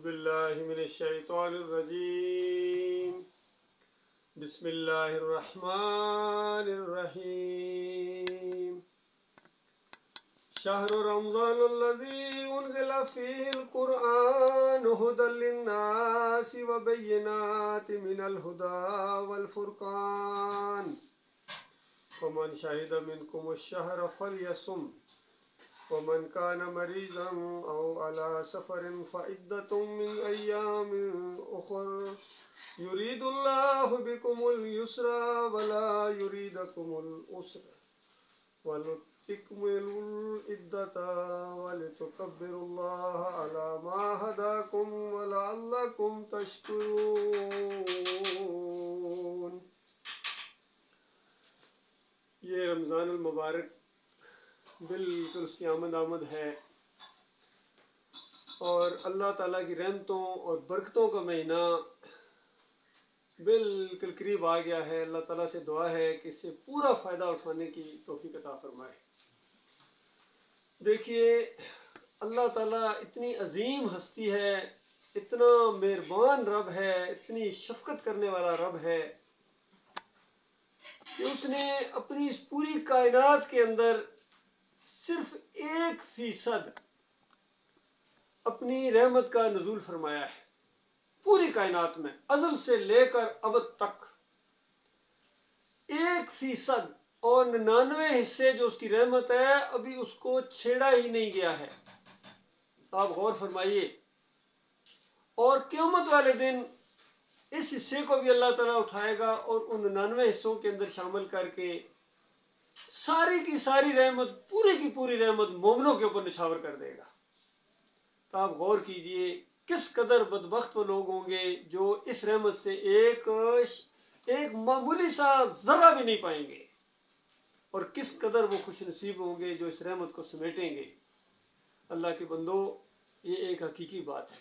باللہ من الشیطان الرجیم بسم اللہ الرحمن الرحیم شہر رمضان الذی انزل فیہ القرآن ھدی للناس وبینات من الھدی والفرقان فمن شہد منکم الشہر فلیصم ومن كان مريضا أو على سفر فعدة من أيام أخر يريد الله بكم اليسر ولا يريدكم العسر ولتكملوا العدة ولتكبروا الله على ما هداكم ولعلكم تشكرون۔ یہ رمضان المبارک بالکل اس کی آمد ہے اور اللہ تعالیٰ کی رحمتوں اور برکتوں کا مہینہ بالکل قریب آ گیا ہے۔ اللہ تعالیٰ سے دعا ہے کہ اس سے پورا فائدہ اٹھانے کی توفیق عطا فرمائے۔ دیکھیے اللہ تعالیٰ اتنی عظیم ہستی ہے، اتنا مہربان رب ہے، اتنی شفقت کرنے والا رب ہے کہ اس نے اپنی اس پوری کائنات کے اندر صرف 1% اپنی رحمت کا نزول فرمایا ہے۔ پوری کائنات میں ازل سے لے کر ابد تک 1% اور 99 حصے جو اس کی رحمت ہے ابھی اس کو چھیڑا ہی نہیں گیا ہے۔ آپ غور فرمائیے، اور قیامت والے دن اس حصے کو بھی اللہ تعالیٰ اٹھائے گا اور ان 99 حصوں کے اندر شامل کر کے ساری کی ساری رحمت، پوری کی پوری رحمت مومنوں کے اوپر نچھاور کر دے گا۔ تو آپ غور کیجئے کس قدر بدبخت وہ لوگ ہوں گے جو اس رحمت سے ایک معمولی سا ذرہ بھی نہیں پائیں گے، اور کس قدر وہ خوش نصیب ہوں گے جو اس رحمت کو سمیٹیں گے۔ اللہ کے بندو، یہ ایک حقیقی بات ہے۔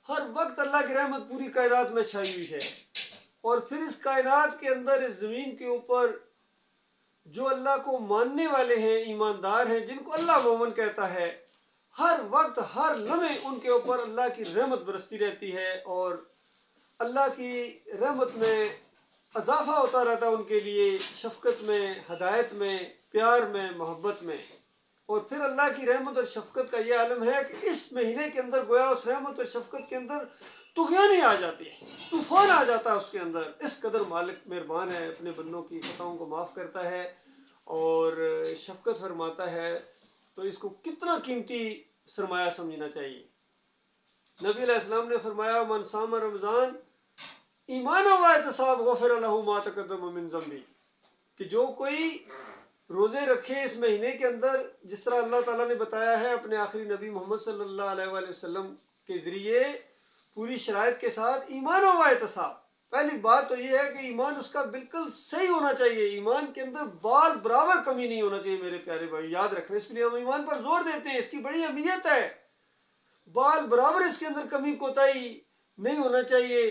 ہر وقت اللہ کی رحمت پوری کائنات میں چھائی ہوئی ہے، اور پھر اس کائنات کے اندر، اس زمین کے اوپر جو اللہ کو ماننے والے ہیں، ایماندار ہیں، جن کو اللہ مومن کہتا ہے، ہر وقت ہر لمحے ان کے اوپر اللہ کی رحمت برستی رہتی ہے، اور اللہ کی رحمت میں اضافہ ہوتا رہتا ہے ان کے لیے، شفقت میں، ہدایت میں، پیار میں، محبت میں۔ اور پھر اللہ کی رحمت اور شفقت کا یہ عالم ہے کہ اس مہینے کے اندر گویا اس رحمت اور شفقت کے اندر طغیانی آ جاتی ہے، طوفان آ جاتا ہے اس کے اندر۔ اس قدر مالک مہربان ہے، اپنے بندوں کی خطاؤں کو معاف کرتا ہے اور شفقت فرماتا ہے، تو اس کو کتنا قیمتی سرمایہ سمجھنا چاہیے۔ نبی علیہ السلام نے فرمایا من صام رمضان ایمانا و احتساب غفر لہ ما تقدم من ذنبہ، کہ جو کوئی روزے رکھے اس مہینے کے اندر، جس طرح اللہ تعالیٰ نے بتایا ہے اپنے آخری نبی محمد صلی اللہ علیہ وآلہ وسلم کے ذریعے، پوری شرائط کے ساتھ، ایمان و احتساب۔ پہلی بات تو یہ ہے کہ ایمان اس کا بالکل صحیح ہونا چاہیے، ایمان کے اندر بال برابر کمی نہیں ہونا چاہیے۔ میرے پیارے بھائی یاد رکھنا، اس لیے ہم ایمان پر زور دیتے ہیں، اس کی بڑی اہمیت ہے۔ بال برابر اس کے اندر کمی کوتاہی نہیں ہونا چاہیے۔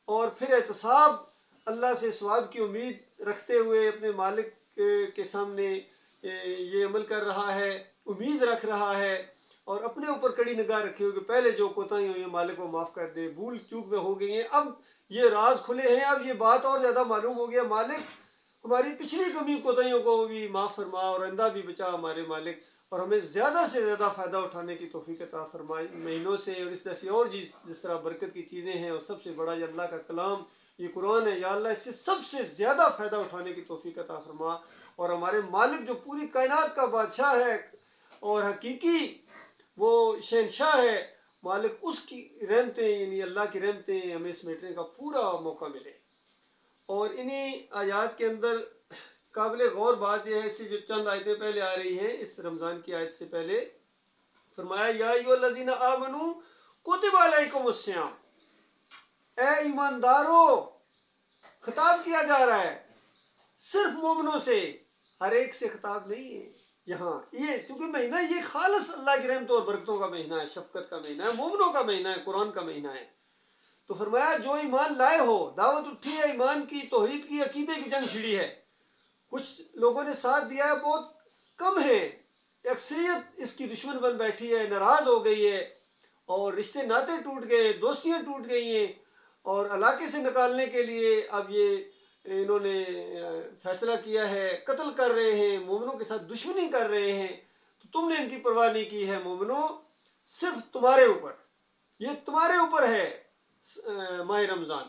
اور پھر احتساب، اللہ سے ثواب کی امید رکھتے ہوئے اپنے مالک کے سامنے یہ عمل کر رہا ہے، امید رکھ رہا ہے، اور اپنے اوپر کڑی نگاہ رکھے ہوئے کہ پہلے جو کوتاہی ہوئی ہیں مالک کو معاف کر دے، بھول چوک میں ہو گئی ہیں، اب یہ راز کھلے ہیں، اب یہ بات اور زیادہ معلوم ہو گیا، مالک ہماری پچھلی کمی کوتاہیوں کو بھی معاف فرما اور آئندہ بھی بچا ہمارے مالک، اور ہمیں زیادہ سے زیادہ فائدہ اٹھانے کی توفیق عطا فرمائے مہینوں سے، اور اس طرح سے اور جس طرح برکت کی چیزیں ہیں، اور سب سے بڑا یہ اللہ کا کلام، یہ قرآن ہے، یا اللہ اس سے سب سے زیادہ فائدہ اٹھانے کی توفیق عطا فرما، اور ہمارے مالک جو پوری کائنات کا بادشاہ ہے اور حقیقی وہ شہنشاہ ہے، مالک، اس کی رحمتیں، یعنی اللہ کی رحمتیں ہمیں سمیٹنے کا پورا موقع ملے۔ اور انہی آیات کے اندر قابل غور بات یہ ہے، اس سے جو چند آیتیں پہلے آ رہی ہیں، اس رمضان کی آیت سے پہلے فرمایا یا ایھا الذین آمنوا کتب علیکم الصیام، اے ایماندارو، خطاب کیا جا رہا ہے صرف مومنوں سے، ہر ایک سے خطاب نہیں ہے یہاں۔ یہ چونکہ مہینہ یہ خالص اللہ کی رحمتوں اور برکتوں کا مہینہ ہے، شفقت کا مہینہ ہے، مومنوں کا مہینہ ہے، قرآن کا مہینہ ہے، تو فرمایا جو ایمان لائے ہو، دعوت اٹھی ہے ایمان کی، توحید کی، عقیدے کی جنگ چھڑی ہے۔ کچھ لوگوں نے ساتھ دیا ہے، بہت کم ہے، اکثریت اس کی دشمن بن بیٹھی ہے، ناراض ہو گئی ہے، اور رشتے ناتے ٹوٹ گئے، دوستیاں ٹوٹ گئی ہیں، اور علاقے سے نکالنے کے لیے اب یہ انہوں نے فیصلہ کیا ہے، قتل کر رہے ہیں، مومنوں کے ساتھ دشمنی کر رہے ہیں، تو تم نے ان کی پرواہ نہیں کی ہے مومنوں، صرف تمہارے اوپر، یہ تمہارے اوپر ہے ماہ رمضان،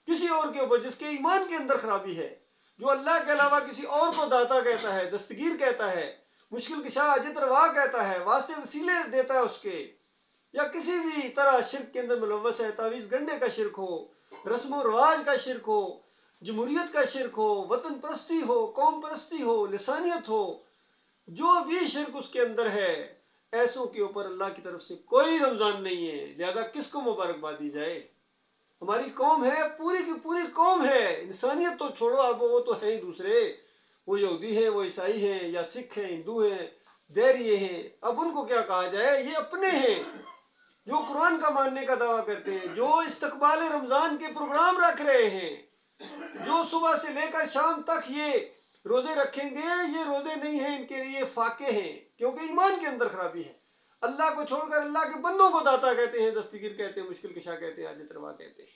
کسی اور کے اوپر جس کے ایمان کے اندر خرابی ہے، جو اللہ کے علاوہ کسی اور کو داتا کہتا ہے، دستگیر کہتا ہے، مشکل کشا اجت روا کہتا ہے، واسطے وسیلے دیتا ہے اس کے، یا کسی بھی طرح شرک کے اندر ملوث ہے، تعویذ گنڈے کا شرک ہو، رسم و رواج کا شرک ہو، جمہوریت کا شرک ہو، وطن پرستی ہو، قوم پرستی ہو، لسانیت ہو، جو بھی شرک اس کے اندر ہے، ایسوں کے اوپر اللہ کی طرف سے کوئی رمضان نہیں ہے، لہذا کس کو مبارکباد دی جائے؟ ہماری قوم ہے، پوری کی پوری قوم ہے، انسانیت تو چھوڑو، اب وہ تو ہیں ہی دوسرے، وہ یہودی ہیں، وہ عیسائی ہیں، یا سکھ ہیں، ہندو ہیں، دیریے ہیں، اب ان کو کیا کہا جائے؟ یہ اپنے ہیں جو قرآن کا ماننے کا دعویٰ کرتے ہیں، جو استقبال رمضان کے پروگرام رکھ رہے ہیں، جو صبح سے لے کر شام تک یہ روزے رکھیں گے، یہ روزے نہیں ہیں ان کے لیے، فاقے ہیں، کیونکہ ایمان کے اندر خرابی ہے، اللہ کو چھوڑ کر اللہ کے بندوں کو داتا کہتے ہیں، دستگیر کہتے ہیں، مشکل کشا کہتے ہیں، حاجت روا کہتے ہیں،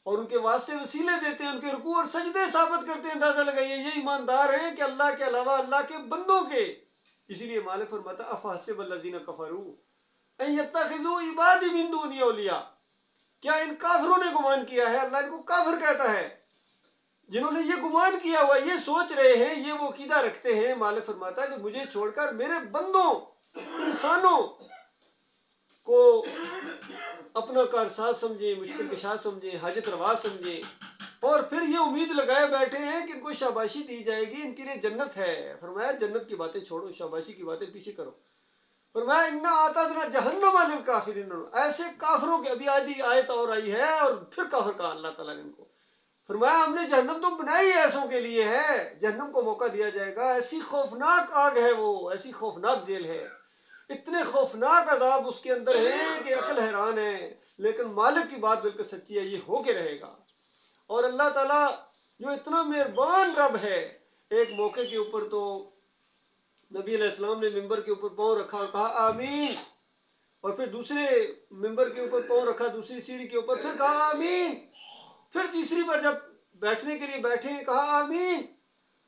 اور ان کے واسطے وسیلے دیتے ہیں، ان کے رکوع اور سجدے ثابت کرتے ہیں، اندازہ لگائیے یہ ایماندار ہیں کہ اللہ کے علاوہ اللہ کے بندوں کے، اسی لیے مالک فرماتا افحسب الذین کفروا ان یتخذوا عبادی من دونی اولیاء، کیا ان کافروں نے گمان کیا ہے، اللہ ان کو کافر کہتا ہے، جنہوں نے یہ گمان کیا ہوا، یہ سوچ رہے ہیں، یہ وہ عقیدہ رکھتے ہیں، مالک فرماتا ہے کہ مجھے چھوڑ کر میرے بندوں، انسانوں کو اپنا کارساز سمجھیں، مشکل کشا سمجھیں، حاجت روا سمجھیں، اور پھر یہ امید لگائے بیٹھے ہیں کہ ان کو شاباشی دی جائے گی، ان کے لیے جنت ہے۔ فرمایا جنت کی باتیں چھوڑو، شاباشی کی باتیں پیچھے کرو۔ فرمایا انا اعتدنا جہنم للکافرین، ایسے کافروں کے، ابھی آدھی آیت اور آئی ہے اور پھر کافر کہا اللہ تعالیٰ نے ان کو، فرمایا ہم نے جہنم تو بنائی ایسوں کے لیے ہے، جہنم کو موقع دیا جائے گا، ایسی خوفناک آگ ہے وہ، ایسی خوفناک جیل ہے، اتنے خوفناک عذاب اس کے اندر ہیں کہ عقل حیران ہے، لیکن مالک کی بات بالکل سچی ہے، یہ ہو کے رہے گا۔ اور اللہ تعالیٰ جو اتنا مہربان رب ہے، ایک موقع کے اوپر تو نبی علیہ السلام نے ممبر کے اوپر پاؤں رکھا اور کہا آمین، اور پھر دوسرے ممبر کے اوپر پاؤں رکھا، دوسری سیڑھی کے اوپر، پھر کہا آمین، پھر تیسری بار جب بیٹھنے کے لیے بیٹھے کہا آمین،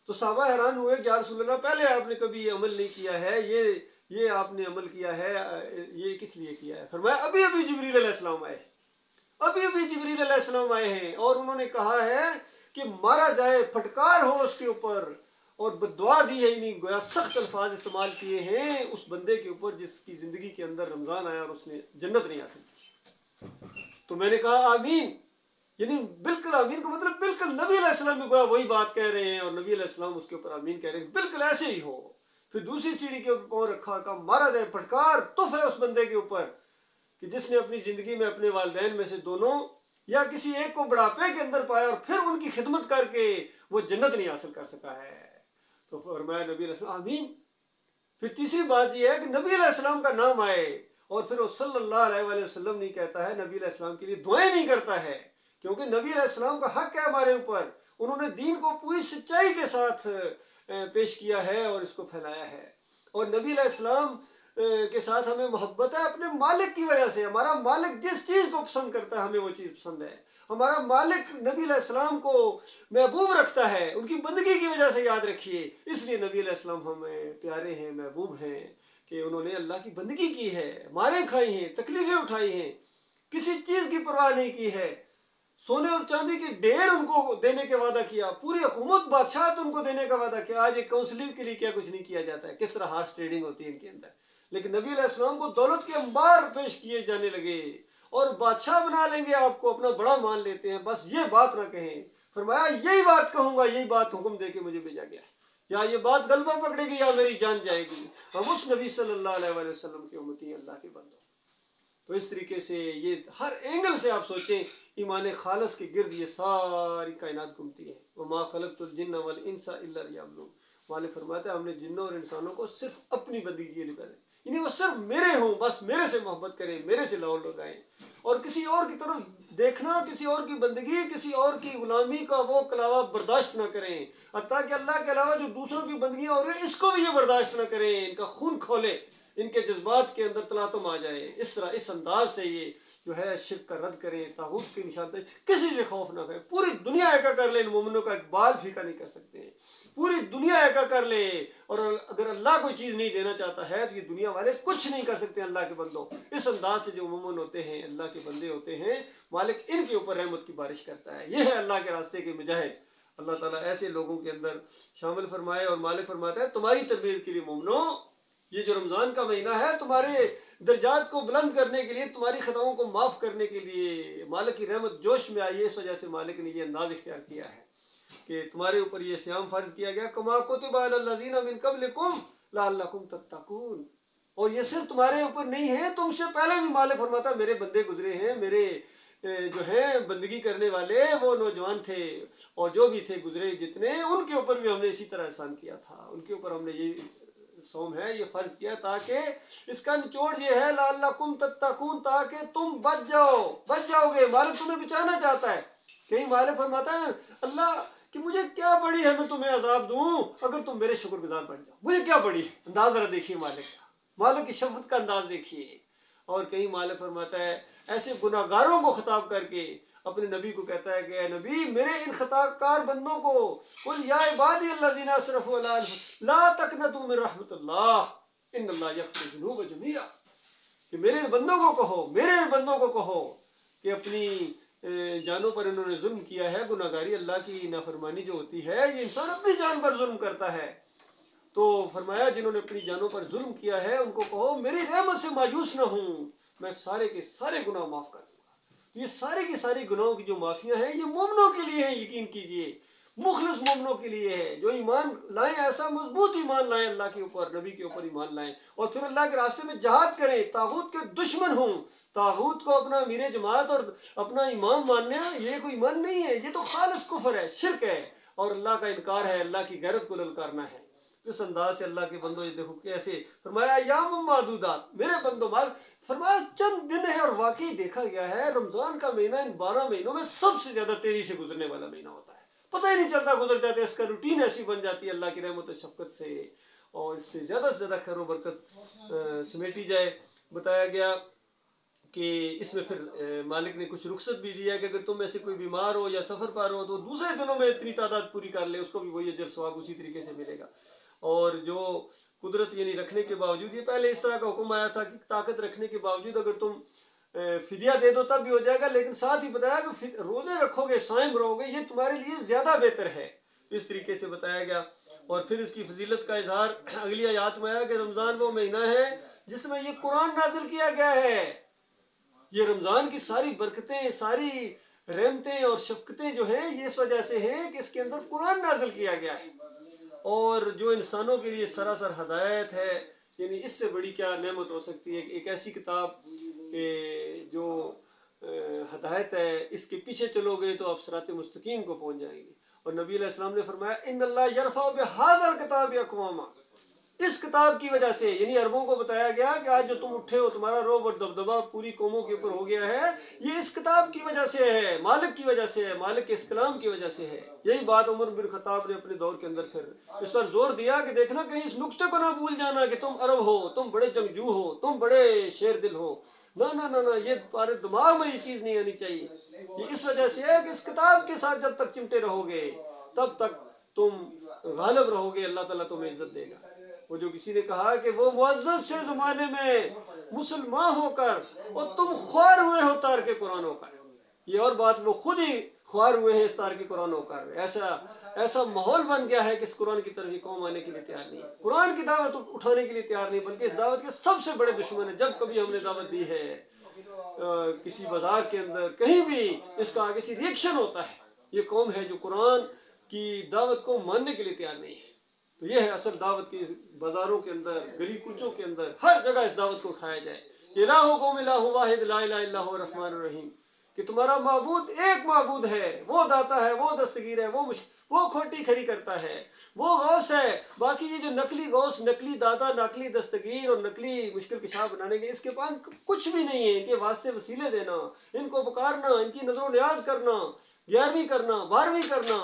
تو صحابہ حیران ہوئے کہ یا رسول اللہ پہلے آپ نے کبھی یہ عمل نہیں کیا ہے، یہ آپ نے عمل کیا ہے، یہ کس لیے کیا ہے؟ فرمایا ابھی ابھی جبریل علیہ السلام آئے، ابھی ابھی جبریل علیہ السلام آئے ہیں، اور انہوں نے کہا ہے کہ مارا جائے، پھٹکار ہو اس کے اوپر، اور بدعا دی ہے، نہیں گویا سخت الفاظ استعمال کیے ہیں اس بندے کے اوپر جس کی زندگی کے اندر رمضان آیا اور اس نے جنت نہیں حاصل کی۔ تو میں نے کہا آمین، یعنی بالکل آمین کا مطلب بالکل نبی علیہ السلام بھی گویا وہی بات کہہ رہے ہیں، اور نبی علیہ السلام اس کے اوپر آمین کہہ رہے ہیں، بالکل ایسے ہی ہو۔ پھر دوسری سیڑھی کے اوپر پاؤں رکھا، کہا مارا جائے، پھٹکار تف ہے اس بندے کے اوپر کہ جس نے اپنی زندگی میں اپنے والدین میں سے دونوں یا کسی ایک کو بڑھاپے کے اندر پایا اور پھر ان کی خدمت کر کے وہ جنت نہیں حاصل کر سکا ہے۔ تو فرمایا نبی علیہ السلام آمین۔ پھر تیسری بات یہ ہے کہ نبی علیہ السلام کا نام آئے اور پھر وہ صلی اللہ علیہ وآلہ وسلم نہیں کہتا ہے، نبی علیہ السلام کے لیے دعائیں نہیں کرتا ہے، کیونکہ نبی علیہ السلام کا حق ہے ہمارے اوپر، انہوں نے دین کو پوری سچائی کے ساتھ پیش کیا ہے اور اس کو پھیلایا ہے، اور نبی علیہ السلام کے ساتھ ہمیں محبت ہے اپنے مالک کی وجہ سے، ہمارا مالک جس چیز کو پسند کرتا ہے ہمیں وہ چیز پسند ہے، ہمارا مالک نبی علیہ السلام کو محبوب رکھتا ہے، ان کی بندگی کی وجہ سے یاد رکھیے، اس لیے نبی علیہ السلام ہمیں پیارے ہیں، محبوب ہیں، کہ انہوں نے اللہ کی بندگی کی ہے، ماریں کھائی ہیں، تکلیفیں اٹھائی ہیں، کسی چیز کی پرواہ نہیں کی ہے، سونے اور چاندی کے ڈھیر ان کو دینے کا وعدہ کیا، پوری حکومت بادشاہت ان کو دینے کا وعدہ کیا۔ آج ایک کونسلر کے لیے کیا کچھ نہیں کیا جاتا ہے، کس طرح ہارس ٹریڈنگ ہوتی ہے ان کے اندر، لیکن نبی علیہ السلام کو دولت کے انبار پیش کیے جانے لگے اور بادشاہ بنا لیں گے آپ کو، اپنا بڑا مان لیتے ہیں، بس یہ بات نہ کہیں۔ فرمایا یہی بات کہوں گا، یہی بات حکم دے کے مجھے بھیجا گیا ہے، یا یہ بات غلبہ پکڑے گی یا میری جان جائے گی، ہم اس نبی صلی اللہ علیہ وآلہ وسلم کی امتی ہیں، اللہ کے بندوں۔ تو اس طریقے سے یہ ہر اینگل سے آپ سوچیں، ایمان خالص کے گرد یہ ساری کائنات گھومتی ہے۔ وما خلقت الجن والانس الا لیعبدون، مالک فرماتا ہے ہم نے جنوں اور انسانوں کو صرف اپنی بندگی کے لیے پیدا کیا، یعنی وہ صرف میرے ہوں، بس میرے سے محبت کریں، میرے سے لو لگائیں، اور کسی اور کی طرف دیکھنا، کسی اور کی بندگی، کسی اور کی غلامی کا وہ کلاوہ برداشت نہ کریں، حتیٰ کہ اللہ کے علاوہ جو دوسروں کی بندگیاں ہو رہی ہیں اس کو بھی یہ برداشت نہ کریں، ان کا خون کھولے، ان کے جذبات کے اندر تلاطم آ جائے، اس طرح اس انداز سے یہ جو ہے شرک کا رد کریں، طاغوت کی نشاندہی، کسی سے خوف نہ کریں، پوری دنیا ایکا کر لیں، ان مومنوں کا ایک بال پھیکا نہیں کر سکتے ہیں، پوری دنیا ایکا کر لیں، اور اگر اللہ کوئی چیز نہیں دینا چاہتا ہے تو یہ دنیا والے کچھ نہیں کر سکتے اللہ کے بندوں۔ اس انداز سے جو مومن ہوتے ہیں، اللہ کے بندے ہوتے ہیں، مالک ان کے اوپر رحمت کی بارش کرتا ہے۔ یہ ہے اللہ کے راستے کے مجاہد۔ اللہ تعالیٰ ایسے لوگوں کے اندر شامل فرمائے، اور مالک فرماتا ہے تمہاری تربیت کے لیے مومنوں، یہ جو رمضان کا مہینہ ہے تمہارے درجات کو بلند کرنے کے لیے، تمہاری خطاؤں کو معاف کرنے کے لیے، مالک کی رحمت جوش میں آئی ہے، اس وجہ سے مالک نے یہ انداز اختیار کیا ہے کہ تمہارے اوپر یہ صیام فرض کیا گیا، کما کتب علی الذین من قبلکم لعلکم تتقون۔ اور یہ صرف تمہارے اوپر نہیں ہے، تم سے پہلے بھی مالک فرماتا ہے میرے بندے گزرے ہیں، میرے جو ہیں بندگی کرنے والے وہ نوجوان تھے، اور جو بھی تھے گزرے جتنے، ان کے اوپر بھی ہم نے اسی طرح احسان کیا تھا، ان کے اوپر ہم نے یہ صوم ہے یہ فرض کیا، تاکہ اس کا نچوڑ یہ ہے لعلکم تتقون، تاکہ تم بچ جاؤ گے۔ مالک تمہیں بچانا چاہتا ہے۔ کہیں مالک فرماتا ہے اللہ کہ مجھے کیا پڑی ہے میں تمہیں عذاب دوں اگر تم میرے شکر گزار بن جاؤ، مجھے کیا پڑی ہے؟ انداز ذرا دیکھیے مالک کا، مالک کی شفقت کا انداز دیکھیے۔ اور کہیں مالک فرماتا ہے ایسے گناہ گاروں کو خطاب کر کے اپنے نبی کو کہتا ہے کہ اے نبی میرے ان خطا کار بندوں کو، قل یا عبادی الذین اسرفوا علی انفسہم لا تقنطوا من رحمت اللہ ان اللہ یغفر الذنوب جميعا، کہ میرے بندوں کو کہو کہ اپنی جانوں پر انہوں نے ظلم کیا ہے، گناہ گاری، اللہ کی نافرمانی جو ہوتی ہے یہ انسان اپنی جان پر ظلم کرتا ہے، تو فرمایا جنہوں نے اپنی جانوں پر ظلم کیا ہے ان کو کہو میری رحمت سے مایوس نہ ہوں، میں سارے کے سارے گناہ معاف کر دوں گا۔ یہ سارے کی ساری گناہوں کی جو معافیاں ہیں یہ مومنوں کے لیے ہیں، یقین کیجئے، مخلص مومنوں کے لیے ہے جو ایمان لائیں، ایسا مضبوط ایمان لائیں، اللہ کے اوپر، نبی کے اوپر ایمان لائیں، اور پھر اللہ کے راستے میں جہاد کریں، طاغوت کے دشمن ہوں۔ طاغوت کو اپنا امیر جماعت اور اپنا امام ماننا یہ کوئی ایمان نہیں ہے، یہ تو خالص کفر ہے، شرک ہے، اور اللہ کا انکار ہے، اللہ کی غیرت کو للکارنا ہے۔ اس انداز سے اللہ کے بندوں یہ دیکھو کیسے فرمایا ایام معدودات، میرے بندوں، مال فرمایا چند دن ہے، اور واقعی دیکھا گیا ہے رمضان کا مہینہ ان 12 مہینوں میں سب سے زیادہ تیزی سے گزرنے والا مہینہ ہوتا ہے، پتہ ہی نہیں چلتا گزر جاتا ہے، اس کا روٹین ایسی بن جاتی ہے اللہ کی رحمت و شفقت سے، اور اس سے زیادہ خیر و برکت سمیٹی جائے۔ بتایا گیا کہ اس میں پھر مالک نے کچھ رخصت بھی دیا کہ اگر تم میں سے کوئی بیمار ہو یا سفر پر ہو تو دوسرے دنوں میں اتنی تعداد پوری کر لے، اس کو بھی وہی اجر ثواب اسی طریقے سے ملے گا۔ اور جو قدرت یعنی رکھنے کے باوجود، یہ پہلے اس طرح کا حکم آیا تھا کہ طاقت رکھنے کے باوجود اگر تم فدیہ دے دو تب بھی ہو جائے گا، لیکن ساتھ ہی بتایا کہ روزے رکھو گے، صائم رہو گے، یہ تمہارے لیے زیادہ بہتر ہے، اس طریقے سے بتایا گیا۔ اور پھر اس کی فضیلت کا اظہار اگلی آیات میں آیا کہ رمضان وہ مہینہ ہے جس میں یہ قرآن نازل کیا گیا ہے۔ یہ رمضان کی ساری برکتیں، ساری رحمتیں اور شفقتیں جو ہیں یہ اس وجہ سے ہیں کہ اس کے اندر قرآن نازل کیا گیا ہے، اور جو انسانوں کے لیے سراسر ہدایت ہے، یعنی اس سے بڑی کیا نعمت ہو سکتی ہے کہ ایک ایسی کتاب جو ہدایت ہے، اس کے پیچھے چلو گے تو آپ صراط مستقیم کو پہنچ جائیں گے۔ اور نبی علیہ السلام نے فرمایا ان اللہ یرفع بہذا الکتاب اقواما، اس کتاب کی وجہ سے، یعنی عربوں کو بتایا گیا کہ آج جو تم اٹھے ہو، تمہارا روب اور دبدبہ پوری قوموں کے اوپر ہو گیا ہے، یہ اس کتاب کی وجہ سے ہے، مالک کی وجہ سے ہے، مالک کے اس کلام کی وجہ سے ہے۔ یہی بات عمر بن خطاب نے اپنے دور کے اندر پھر اس پر زور دیا کہ دیکھنا کہیں اس نقطے کو نہ بھول جانا کہ تم عرب ہو، تم بڑے جنگجو ہو، تم بڑے شیر دل ہو، نہ نہ نہ نہ، یہ تمہارے دماغ میں یہ چیز نہیں آنی چاہیے۔ یہ اس وجہ سے ہے کہ اس کتاب کے ساتھ جب تک چمٹے رہو گے تب تک تم غالب رہو گے، اللہ تعالیٰ تمہیں عزت دے گا۔ وہ جو کسی نے کہا کہ وہ معزز سے زمانے میں مسلمان ہو کر اور تم خوار ہوئے ہو تار کے قرآن ہو کر، یہ اور بات، وہ خود ہی خوار ہوئے ہیں اس تار کے قرآن ہو کر۔ ایسا ماحول بن گیا ہے کہ اس قرآن کی طرف یہ قوم آنے کے لیے تیار نہیں، قرآن کی دعوت اٹھانے کے لیے تیار نہیں، بلکہ اس دعوت کے سب سے بڑے دشمن ہیں۔ جب کبھی ہم نے دعوت دی ہے کسی بازار کے اندر کہیں بھی اس کا کسی ریئیکشن ہوتا ہے، یہ قوم ہے جو قرآن کی دعوت کو ماننے کے لیے تیار نہیں ہے۔ تو یہ ہے اصل دعوت کی، بازاروں کے اندر، گلی کوچوں کے اندر، ہر جگہ اس دعوت کو اٹھایا جائے۔ الہکم الہ واحد لا الہ الا هو الرحمن الرحیم، کہ تمہارا معبود ایک معبود ہے، وہ داتا ہے، وہ دستگیر ہے، وہ کھوٹی کھری کرتا ہے، وہ غوث ہے۔ باقی یہ جو نقلی غوث، نقلی داتا، نقلی دستگیر اور نقلی مشکل کشا بنانے کے اس کے پاس کچھ بھی نہیں ہے، ان کے واسطے وسیلے دینا، ان کو پکارنا، ان کی نظر و نیاز کرنا، 11ویں کرنا، 12ویں کرنا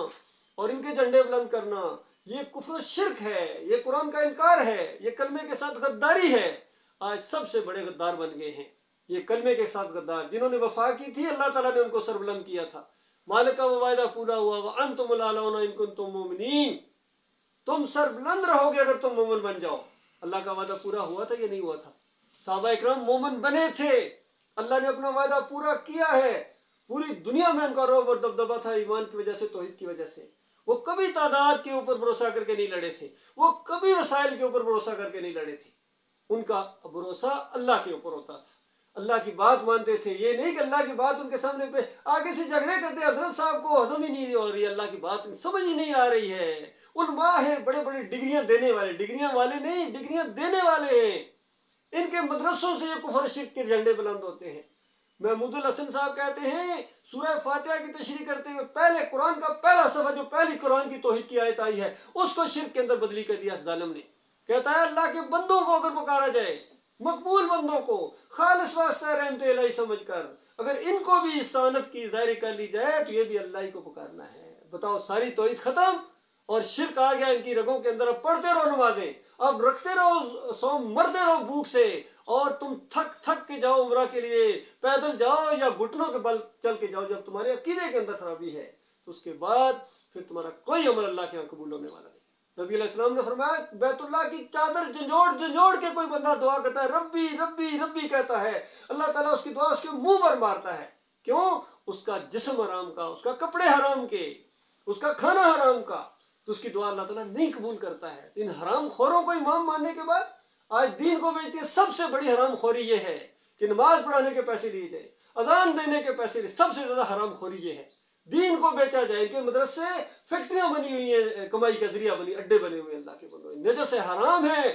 اور ان کے جھنڈے بلند کرنا، یہ کفر و شرک ہے، یہ قرآن کا انکار ہے، یہ کلمے کے ساتھ غداری ہے۔ آج سب سے بڑے غدار بن گئے ہیں. یہ کلمے کے ساتھ غدار جنہوں نے وفا کی تھی اللہ تعالیٰ نے ان کو سربلند کیا تھا. مالک کا وہ وعدہ پورا ہوا وَأَنْتُمُ الْأَعْلَوْنَ إِن كُنتُم مُؤْمِنِينَ. تم سربلند رہو گے اگر تم مومن بن جاؤ. اللہ کا وعدہ پورا ہوا تھا یا نہیں ہوا تھا؟ صحابہ اکرام مومن بنے تھے. اللہ نے اپنا وعدہ پورا کیا ہے. پوری دنیا میں ان کا رعب اور دبدبہ تھا ایمان کی وجہ سے, توحید کی وجہ سے. وہ کبھی تعداد کے اوپر بھروسہ کر کے نہیں لڑے تھے. وہ کبھی وسائل کے اوپر بھروسہ کر کے نہیں لڑے تھے. ان کا بھروسہ اللہ کے اوپر ہوتا تھا. اللہ کی بات مانتے تھے. یہ نہیں کہ اللہ کی بات ان کے سامنے پہ آگے سے جھگڑے کرتے, حضرت صاحب کو ہضم ہی نہیں ہو رہی, اللہ کی بات سمجھ ہی نہیں آ رہی ہے. علماء ہیں بڑے بڑے ڈگریاں دینے والے, ڈگریاں والے نہیں ڈگریاں دینے والے ہیں. ان کے مدرسوں سے یہ کفر شرک کے جھنڈے بلند ہوتے ہیں. محمود الحسن صاحب کہتے ہیں سورہ فاتحہ کی تشریح کرتے ہوئے پہلے قرآن کا پہلا صفحہ جو پہلی قرآن کی توحید کی آیت آئی ہے اس کو شرک کے اندر بدلی کر دیا اس ظالم نے. کہتا ہے اللہ کے بندوں کو اگر پکارا جائے, مقبول بندوں کو خالص واسطہ رحمت الہی سمجھ کر, اگر ان کو بھی استعانت کی ظاہری کر لی جائے تو یہ بھی اللہ ہی کو پکارنا ہے. بتاؤ ساری توحید ختم اور شرک آ گیا ان کی رگوں کے اندر. اب پڑھتے رہو نمازیں, اب رکھتے رہو سوم, مرتے رہو بھوک سے, اور تم تھک تھک کے جاؤ عمرہ کے لیے, پیدل جاؤ یا گھٹنوں کے بل چل کے جاؤ. جب تمہارے عقیدے کے اندر خرابی ہے تو اس کے بعد پھر تمہارا کوئی عمل اللہ کے یہاں قبول ہونے والا نہیں. نبی علیہ السلام نے فرمایا بیت اللہ کی چادر جھنجھوڑ جھنجھوڑ کے کوئی بندہ دعا کرتا ہے, ربی ربی ربی کہتا ہے, اللہ تعالیٰ اس کی دعا اس کے منہ پر مارتا ہے. کیوں؟ اس کا جسم حرام کا, اس کا کپڑے حرام کے, اس کا کھانا حرام کا, تو اس کی دعا اللہ تعالیٰ نہیں قبول کرتا ہے. ان حرام خوروں کو امام ماننے کے بعد آج دین کو بیچتی ہے. سب سے بڑی حرام خوری یہ ہے کہ نماز پڑھانے کے پیسے لیے جائے, اذان دینے کے پیسے لیے. سب سے زیادہ حرام خوری یہ ہے. دین کو بیچا جائے. ان کے مدرسے فیکٹریاں بنی ہوئی ہیں, کمائی کا ذریعہ بنی, اڈے بنے ہوئے. اللہ کے بندو نجس ہے, حرام ہے.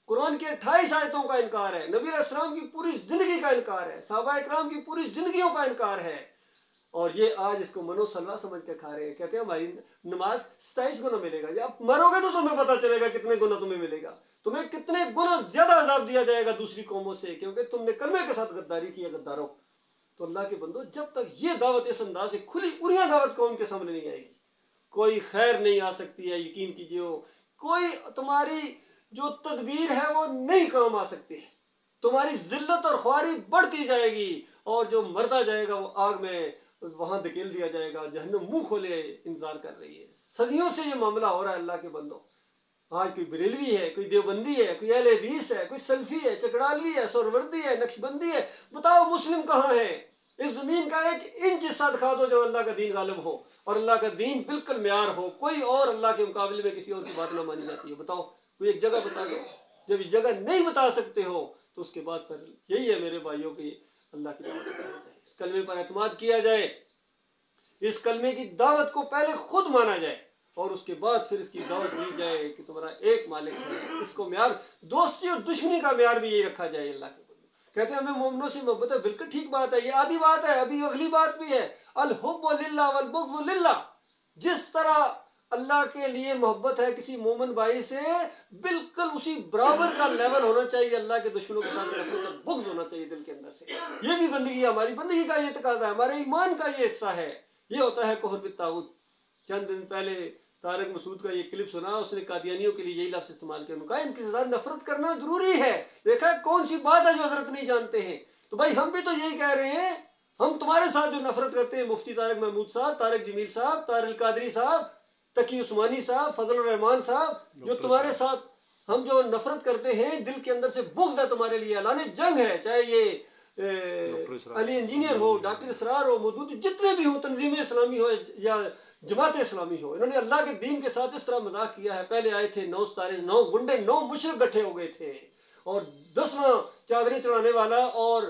قرآن کی 28 آیتوں کا انکار ہے, نبی علیہ السلام کی پوری زندگی کا انکار ہے, صحابہ اکرام کی پوری زندگیوں کا انکار ہے. اور یہ آج اس کو منو سلوا سمجھ کے کھا رہے ہیں. کہتے ہیں ہماری نماز 27 گنا ملے گا. اب مرو گے تو تمہیں پتا چلے گا کتنے گنا تمہیں ملے گا. تمہیں کتنے گنا زیادہ عذاب دیا جائے گا دوسری قوموں سے, کیونکہ تم نے کلمے کے ساتھ غداری کی ہے. غداروں. تو اللہ کے بندو جب تک یہ دعوت اس انداز سے کھلی اڑیاں دعوت قوم کے سامنے نہیں آئے گی, کوئی خیر نہیں آ سکتی ہے. یقین کیجیے کوئی تمہاری جو تدبیر ہے وہ نہیں کام آ سکتی ہے. تمہاری ذلت اور خواری بڑھتی جائے گی, اور جو مرتا جائے گا وہ آگ میں وہاں دھکیل دیا جائے گا. جہنم منہ کھولے انتظار کر رہی ہے. صدیوں سے یہ معاملہ ہو رہا ہے. اللہ کے بندو آج کوئی بریلوی ہے, کوئی دیوبندی ہے, کوئی اہل حدیث ہے, کوئی سلفی ہے, چکڑالوی ہے, سہروردی ہے, نقشبندی ہے, بتاؤ مسلم کہاں ہے؟ اس زمین کا ایک انچ حصہ دکھا دو جب اللہ کا دین غالب ہو اور اللہ کا دین بالکل معیار ہو. کوئی اور اللہ کے مقابلے میں کسی اور کی بات نہ مانی جاتی ہے. بتاؤ کوئی ایک جگہ بتا دو. جب یہ جگہ نہیں بتا سکتے ہو تو اس کے بعد پھر یہی ہے میرے بھائیوں کی اللہ کی دعوت بتائی جائے, اس کلمے پر اعتماد کیا جائے, اس کلمے کی دعوت کو پہلے خود مانا جائے اور اس کے بعد پھر اس کی دعوت دی جائے کہ تمہارا ایک مالک ہے. اس کو معیار دوستی اور دشمنی کا معیار بھی یہی رکھا جائے. اللہ کے بندو کہتے ہیں ہمیں مومنوں سے محبت ہے. بالکل ٹھیک بات ہے, یہ آدھی بات ہے, ابھی اگلی بات بھی ہے. الحب للہ والبغض للہ. جس طرح اللہ کے لیے محبت ہے کسی مومن بھائی سے, بالکل اسی برابر کا لیول ہونا چاہیے اللہ کے دشمنوں کے ساتھ نفرت اور بغض ہونا چاہیے دل کے اندر سے. یہ بھی بندگی ہے, ہماری بندگی کا یہ تقاضا ہے, ہمارے ایمان کا یہ حصہ ہے. یہ ہوتا ہے کفر بالطاغوت. چند دن پہلے طارق مسعود کا یہ کلپ سنا, اس نے قادیانیوں کے لیے یہی لفظ استعمال کیا. انہوں نے کہا ان کے ساتھ نفرت کرنا ضروری ہے. دیکھا کون سی بات ہے جو حضرت نہیں جانتے ہیں. تو بھائی ہم بھی تو یہی کہہ رہے ہیں, ہم تمہارے ساتھ جو نفرت کرتے ہیں, مفتی طارق محمود صاحب, طارق جمیل صاحب, طاہر القادری صاحب, تقی عثمانی صاحب, فضل الرحمان صاحب, جو تمہارے ساتھ ہم جو نفرت کرتے ہیں, دل کے اندر سے بغض ہے تمہارے لیے, اعلان جنگ ہے, چاہے یہ علی انجینئر ہو, ڈاکٹر اسرار ہو, مودود جتنے بھی ہوں, تنظیم اسلامی ہو یا جماعت اسلامی ہو, انہوں نے اللہ کے دین کے ساتھ اس طرح مذاق کیا ہے. پہلے آئے تھے 9 ستارے, 9 گنڈے, 9 مشرک گٹھے ہو گئے تھے, اور 10واں چادریں چڑھانے والا اور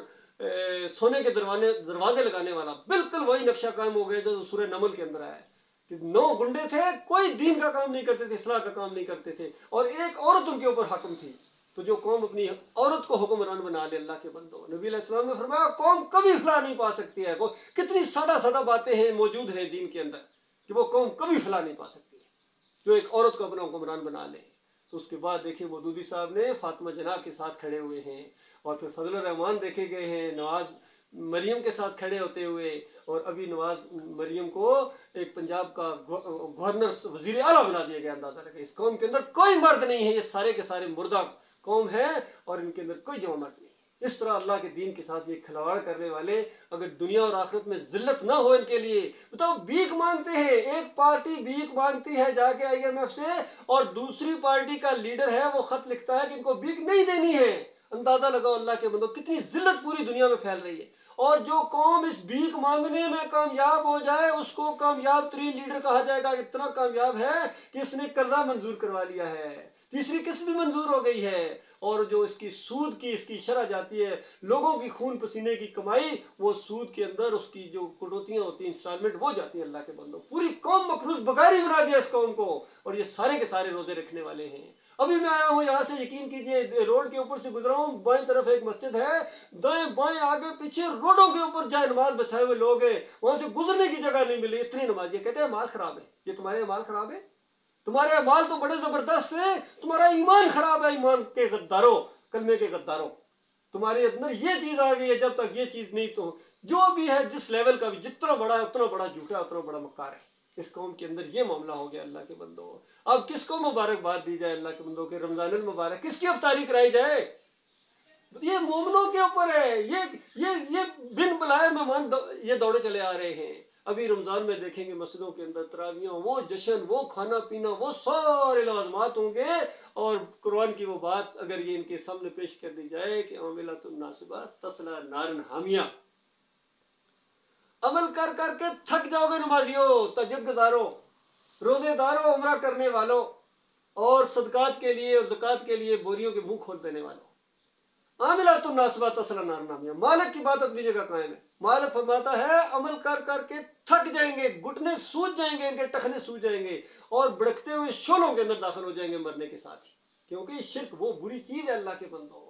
سونے کے دروازے لگانے والا, بالکل وہی نقشہ قائم ہو گیا جو سورہ نمل کے اندر آیا ہے. 9 گنڈے تھے, کوئی دین کا کام نہیں کرتے تھے, اصلاح کا کام نہیں کرتے تھے, اور ایک عورت ان کے اوپر حاکم تھی. تو جو قوم اپنی عورت کو حکمران بنا لے, اللہ کے بندو, نبی علیہ السلام نے فرمایا قوم کبھی فلاح نہیں پا سکتی ہے. کتنی سادہ سادہ باتیں ہیں موجود ہیں دین کے اندر کہ وہ قوم کبھی فلاح نہیں پا سکتی ہے جو ایک عورت کو اپنا حکمران بنا لے. تو اس کے بعد دیکھیں مودودی صاحب نے فاطمہ جناح کے ساتھ کھڑے ہوئے ہیں, اور پھر فضل الرحمان دیکھے گئے ہیں نواز مریم کے ساتھ کھڑے ہوتے ہوئے, اور ابھی نواز مریم کو ایک پنجاب کا گورنر وزیر اعلیٰ بنا دیا گیا. اندازہ رکھیں اس قوم کے اندر کوئی مرد نہیں ہے, یہ سارے کے سارے مردہ قوم ہے اور ان کے اندر کوئی جمع مرد نہیں. اس طرح اللہ کے دین کے ساتھ یہ کھلواڑ کرنے والے اگر دنیا اور آخرت میں ذلت نہ ہو ان کے لیے. بتاؤ بھیک مانگتے ہیں, ایک پارٹی بھیک مانگتی ہے جا کے IMF سے, اور دوسری پارٹی کا لیڈر ہے وہ خط لکھتا ہے کہ ان کو بھیک نہیں دینی ہے. اندازہ لگاؤ اللہ کے بندو کتنی ذلت پوری دنیا میں پھیل رہی ہے. اور جو قوم اس بھیک مانگنے میں کامیاب ہو جائے اس کو کامیاب ترین لیڈر کہا جائے گا. اتنا کامیاب ہے کہ اس نے قرضہ منظور کروا لیا ہے, تیسری قسط بھی منظور ہو گئی ہے, اور جو اس کی سود کی اس کی شرح جاتی ہے, لوگوں کی خون پسینے کی کمائی, وہ سود کے اندر اس کی جو کٹوتیاں ہوتی ہیں انسٹالمنٹ وہ جاتی ہیں. اللہ کے بندو پوری قوم مقروض بغاری بنا دیا اس قوم کو, اور یہ سارے کے سارے روزے رکھنے والے ہیں. ابھی میں آیا ہوں یہاں سے, یقین کیجئے روڈ کے اوپر سے گزرا ہوں, بائیں طرف ایک مسجد ہے, دائیں بائیں آگے پیچھے روڈوں کے اوپر جائے نماز بچھائے ہوئے لوگ ہیں, وہاں سے گزرنے کی جگہ نہیں ملی, اتنی نماز. یہ کہتے ہیں اعمال خراب ہے. یہ تمہارے اعمال خراب ہے؟ تمہارے اعمال تو بڑے زبردست ہیں, تمہارا ایمان خراب ہے. ایمان کے غداروں, کلمے کے غداروں, تمہارے اندر یہ چیز آ گئی ہے. جب تک یہ چیز نہیں, تو جو بھی ہے جس لیول کا بھی, جتنا بڑا ہے اتنا بڑا جھوٹا, اتنا بڑا مکار ہے. اس قوم کے اندر یہ معاملہ ہو گیا. اللہ کے بندو اب کس کو مبارکباد دی جائے اللہ کے بندوں کے رمضان المبارک, کس کی افطاری کرائی جائے؟ یہ مومنوں کے اوپر ہے. یہ بن بلائے مہمان یہ دوڑے چلے آ رہے ہیں. ابھی رمضان میں دیکھیں گے مسجدوں کے اندر تراویحیں, وہ جشن, وہ کھانا پینا, وہ سارے لوازمات ہوں گے. اور قرآن کی وہ بات اگر یہ ان کے سامنے پیش کر دی جائے کہ عاملۃ ناصبہ تصلی نارا حامیہ, عمل کر کر کے تھک جاؤ گے نمازیوں, تہجد گزارو, روزے داروں, عمرہ کرنے والوں, اور صدقات کے لیے اور زکوٰۃ کے لیے بوریوں کے منہ کھول دینے والوں. عاملۃ ناصبہ تصلی نارا حامیہ. مالک کی بات اپنی جگہ قائم ہے. مالک فرماتا ہے عمل کر کر کے تھک جائیں گے, گھٹنے سوج جائیں گے, ان کے ٹخنے سوج جائیں گے, اور بڑکتے ہوئے شعلوں کے اندر داخل ہو جائیں گے مرنے کے ساتھ ہی. کیونکہ شرک وہ بری چیز ہے اللہ کے بندو,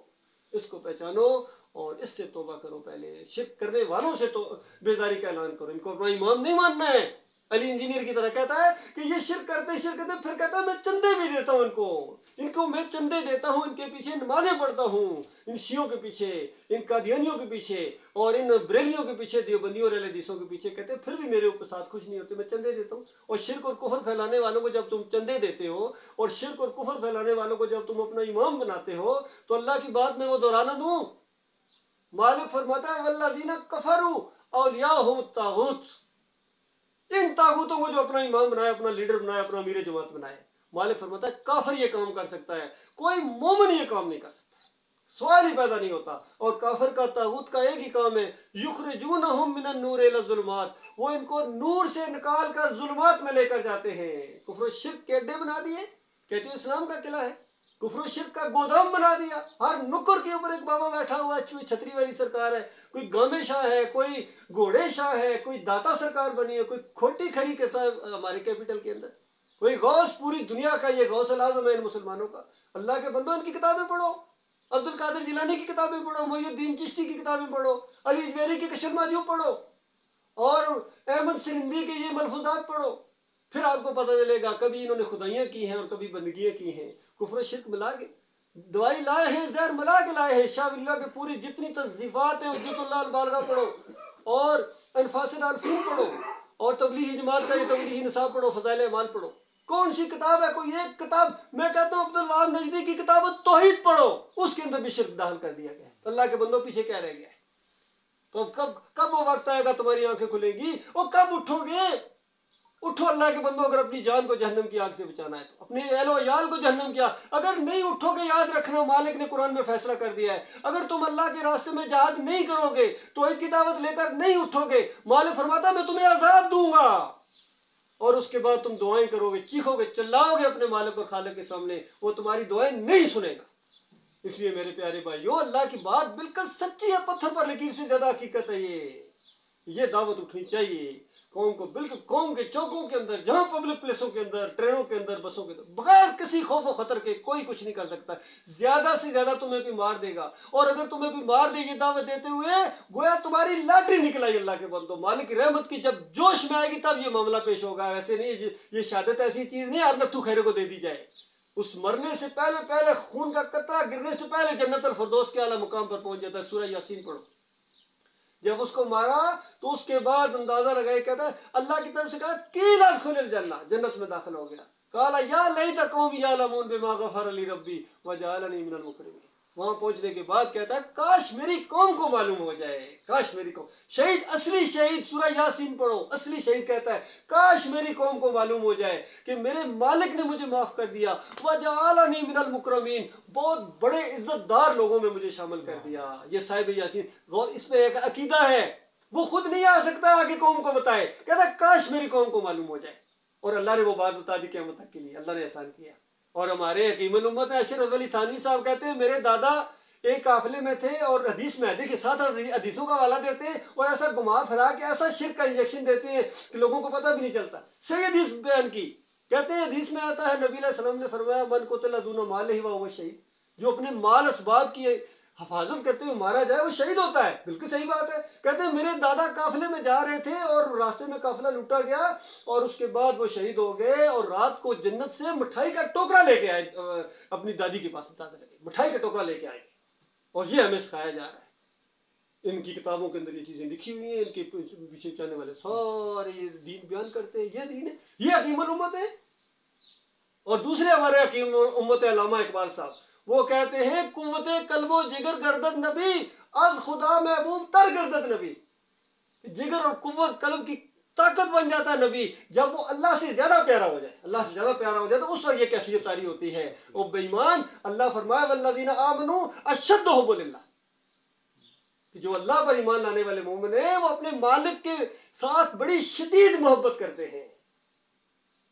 اس کو پہچانو اور اس سے توبہ کرو. پہلے شرک کرنے والوں سے تو بیزاری کا اعلان کرو. ان کو اپنا امام نہیں ماننا ہے. علی انجینئر کی طرح کہتا ہے کہ یہ شرک کرتے, پھر کہتا ہے میں چندے بھی دیتا ہوں ان کو میں چندے دیتا ہوں, ان کے پیچھے نمازیں پڑھتا ہوں, ان شیعوں کے پیچھے, ان قادیانیوں کے پیچھے, اور ان بریلیوں کے پیچھے, دیوبندیوں اور اہل حدیثوں کے پیچھے. کہتے ہیں پھر بھی میرے اوپر ساتھ خوش نہیں ہوتے, میں چندے دیتا ہوں. اور شرک اور کفر پھیلانے والوں کو جب تم چندے دیتے ہو, اور شرک اور کفر پھیلانے والوں کو جب تم اپنا امام بناتے ہو, تو اللہ کی بات میں وہ دہرانا دوں. مالک فرماتا ہے والذین کفروا اولیاءہم الطاغوت, ان طاغوتوں کو جو اپنا امام بنائے, اپنا لیڈر بنائے, اپنا امیر جماعت بنائے. مالک فرماتا ہے کافر یہ کام کر سکتا ہے, کوئی مومن یہ کام نہیں کر سکتا. سوال ہی پیدا نہیں ہوتا. اور کافر کا, طاغوت کا ایک ہی کام ہے, یخرجونہم من النور الی الظلمات, وہ ان کو نور سے نکال کر ظلمات میں لے کر جاتے ہیں. کفر و شرک کے اڈے بنا دیے, کہتے ہیں اسلام کا قلعہ ہے. کفر و شرک کا گودام بنا دیا. ہر نکر کے اوپر ایک بابا بیٹھا ہوا ہے, کوئی چھتری والی سرکار ہے, کوئی گامے شاہ ہے, کوئی گھوڑے شاہ ہے, کوئی داتا سرکار بنی ہے, کوئی کھوٹی کھری کرتا ہے ہمارے کیپٹل کے اندر, کوئی غوث پوری دنیا کا, یہ غوث الاعظم ہے ان مسلمانوں کا. اللہ کے بندوں ان کی کتابیں پڑھو, عبد القادر جیلانی کی کتابیں پڑھو, محی الدین چشتی کی کتابیں پڑھو, علی اجمیری کی کشف المحجوب پڑھو, اور احمد سرندی کے یہ ملفوظات پڑھو. پھر آپ کو پتہ چلے گا کبھی انہوں نے خدائیاں کی ہیں اور کبھی بندگیاں کی ہیں. کفر و شرک ملا کے دوائی لائے ہیں, زہر ملا کے لائے ہیں. شاہ ولی اللہ کے پوری جتنی تنظیفات ہیں, حجت اللہ البالغہ پڑھو, اور انفاس العارفین پڑھو, اور تبلیغی جماعت کا یہ تبلیغی نصاب پڑھو, فضائل اعمال پڑھو. کون سی کتاب ہے؟ کوئی ایک کتاب, میں کہتا ہوں عبد الوہاب نجدی کی کتاب توحید پڑھو, اس کے اندر بھی شرک داخل کر دیا گیا ہے. اللہ کے بندوں پیچھے کیا رہ گیا ہے؟ تو کب وہ وقت آئے گا تمہاری آنکھیں کھلیں گی, اور کب اٹھو گے؟ اٹھو اللہ کے بندوں, اگر اپنی جان کو جہنم کی آگ سے بچانا ہے تو, اپنے اہل و عیال کو جہنم کی آگ. اگر نہیں اٹھو گے, یاد رکھنا مالک نے قرآن میں فیصلہ کر دیا ہے, اگر تم اللہ کے راستے میں جہاد نہیں کرو گے, توحید کی دعوت لے کر نہیں اٹھو گے, مالک فرماتا ہے میں تمہیں عذاب دوں گا. اور اس کے بعد تم دعائیں کرو گے, چیخو گے, چلاؤ گے اپنے مالک اور خالق کے سامنے, وہ تمہاری دعائیں نہیں سنے گا. اس لیے میرے پیارے بھائیو, اللہ کی بات بالکل سچی ہے, پتھر پر لکیر سے زیادہ حقیقت ہے. یہ دعوت اٹھنی چاہیے قوم کو, بالکل قوم کے چوکوں کے اندر, جہاں پبلک پلیسوں کے اندر, ٹرینوں کے اندر, بسوں کے اندر, بغیر کسی خوف و خطر کے کوئی کچھ نہیں کر سکتا. زیادہ سے زیادہ تمہیں کوئی مار دے گا, اور اگر تمہیں کوئی مار دے, یہ دعوت دیتے ہوئے گویا تمہاری لاٹری نکل آئی. اللہ کے بندو, مالک کی رحمت کی جب جوش میں آئے گی تب یہ معاملہ پیش ہوگا. ایسے نہیں, یہ شہادت ایسی چیز نہیں آپ نتھو خیرے کو دے دی جائے. اس مرنے سے پہلے خون کا قطرہ گرنے سے پہلے جنت الفردوس کے اعلیٰ مقام پر پہنچ جاتا ہے. سورہ یاسین پڑھو. جب اس کو مارا تو اس کے بعد اندازہ لگائے, کہتا ہے اللہ کی طرف سے کہا قیل ادخل الجنہ, جنت میں داخل ہو گیا. قال یا لیت قومی یعلمون بما غفر لی ربی وجعلنی من المکرمین. وہاں پہنچنے کے بعد کہتا ہے کاش میری قوم کو معلوم ہو جائے، کاش میری قوم. شہید، اصلی شہید، سورہ یاسین پڑھو، اصلی شہید کہتا ہے کاش میری قوم کو معلوم ہو جائے کہ میرے مالک نے مجھے معاف کر دیا، وجعلنی من المکرمین، بہت بڑے عزت دار لوگوں میں مجھے شامل کر دیا. یہ صاحب یاسین غور، اس میں ایک عقیدہ ہے، وہ خود نہیں آ سکتا آگے قوم کو بتائے، کہتا ہے کاش میری قوم کو معلوم ہو جائے. اور اللہ نے وہ بات بتا دی قیامت تک کے لیے، اللہ نے احسان کیا. اور ہمارے حکیم الامت اشرف علی تھانوی صاحب کہتے ہیں میرے دادا ایک قافلے میں تھے اور حدیث میں دیکھیں ساتھ حدیثوں کا حوالہ دیتے ہیں اور ایسا گھما پھرا کے ایسا شرک کا انجیکشن دیتے ہیں کہ لوگوں کو پتہ بھی نہیں چلتا. صحیح حدیث بیان کی، کہتے ہیں حدیث میں آتا ہے نبی علیہ السلام نے فرمایا من قتل دون مالہ وہو شہید، جو اپنے مال اسباب کی حفاظت کرتے ہوئے مارا جائے وہ شہید ہوتا ہے. بالکل صحیح بات ہے. کہتے ہیں میرے دادا قافلے میں جا رہے تھے اور راستے میں قافلہ لوٹا گیا اور اس کے بعد وہ شہید ہو گئے اور رات کو جنت سے مٹھائی کا ٹوکرا لے کے آئے اپنی دادی کے پاس، مٹھائی کا ٹوکرا لے کے آئے اور یہ ہمیں سکھایا جا رہا ہے. ان کی کتابوں کے اندر یہ چیزیں لکھی ہوئی ہیں، ان کے پیچھے چلنے والے سارے یہ دین بیان کرتے ہیں، یہ دین ہے، یہ حکیم الامت ہے. اور دوسرے ہمارے حکیم امت علامہ اقبال صاحب وہ کہتے ہیں قوت قلب و جگر گردد نبی از خدا محبوب تر گردد نبی. جگر اور قوت قلب کی طاقت بن جاتا ہے نبی جب وہ اللہ سے زیادہ پیارا ہو جائے، اللہ سے زیادہ پیارا ہو جائے تو اس وقت یہ کیفیت طاری ہوتی ہے. او بے ایمان، اللہ فرمایا والذین آمنوا اشد حب للہ، کہ جو اللہ پر ایمان لانے والے مومن ہیں وہ اپنے مالک کے ساتھ بڑی شدید محبت کرتے ہیں.